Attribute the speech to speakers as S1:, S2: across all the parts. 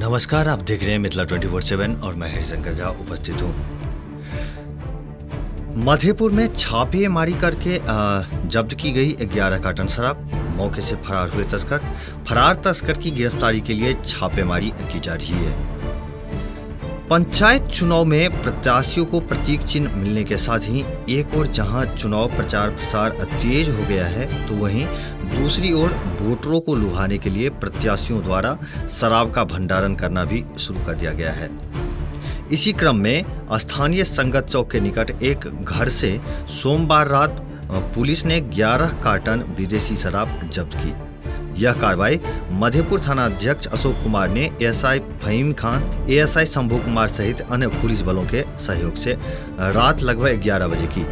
S1: नमस्कार, आप देख रहे हैं मिथिला 24/7 और मैं हरिशंकर झा उपस्थित हूँ। मधेपुर में छापेमारी करके जब्त की गई 11 कार्टन शराब। मौके से फरार हुए तस्कर। फरार तस्कर की गिरफ्तारी के लिए छापेमारी की जा रही है। पंचायत चुनाव में प्रत्याशियों को प्रतीक चिन्ह मिलने के साथ ही एक ओर जहां चुनाव प्रचार प्रसार तेज हो गया है, तो वहीं दूसरी ओर वोटरों को लुभाने के लिए प्रत्याशियों द्वारा शराब का भंडारण करना भी शुरू कर दिया गया है। इसी क्रम में स्थानीय संगत चौक के निकट एक घर से सोमवार रात पुलिस ने 11 कार्टन विदेशी शराब जब्त की। यह कार्रवाई मधेपुर थाना अध्यक्ष अशोक कुमार ने एएसआई फहीम खान, एएसआई शंभू कुमार सहित अन्य पुलिस बलों के सहयोग से रात लगभग 11 बजे की।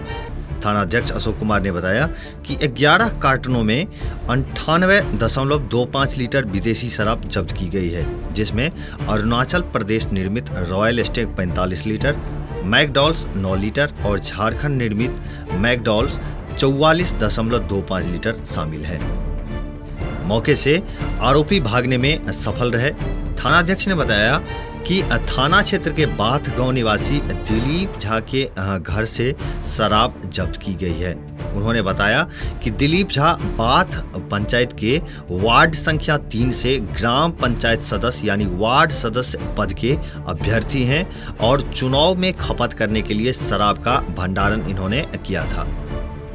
S1: थाना अध्यक्ष अशोक कुमार ने बताया कि 11 कार्टनों में 98.25 लीटर विदेशी शराब जब्त की गई है, जिसमें अरुणाचल प्रदेश निर्मित रॉयल स्टेग 45 लीटर, मैकडॉल्स 9 लीटर और झारखंड निर्मित मैकडॉल्स 44.25 लीटर शामिल है। मौके से आरोपी भागने में सफल रहे। थानाध्यक्ष ने बताया कि थाना क्षेत्र के बाथ गांव निवासी दिलीप झा के घर से शराब जब्त की गई है। उन्होंने बताया कि दिलीप झा बाथ पंचायत के वार्ड संख्या 3 से ग्राम पंचायत सदस्य यानी वार्ड सदस्य पद के अभ्यर्थी हैं और चुनाव में खपत करने के लिए शराब का भंडारण इन्होंने किया था।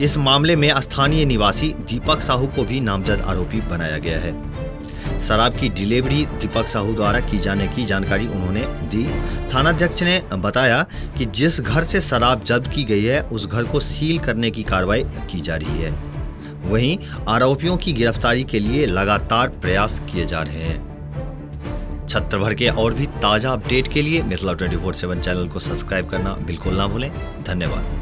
S1: इस मामले में स्थानीय निवासी दीपक साहू को भी नामजद आरोपी बनाया गया है। शराब की डिलीवरी दीपक साहू द्वारा की जाने की जानकारी उन्होंने दी। थानाध्यक्ष ने बताया कि जिस घर से शराब जब्त की गई है, उस घर को सील करने की कार्रवाई की जा रही है। वहीं आरोपियों की गिरफ्तारी के लिए लगातार प्रयास किए जा रहे हैं। छत्र भर के और भी ताजा अपडेट के लिए मिथिला 24/7 चैनल को सब्सक्राइब करना बिल्कुल ना भूलें। धन्यवाद।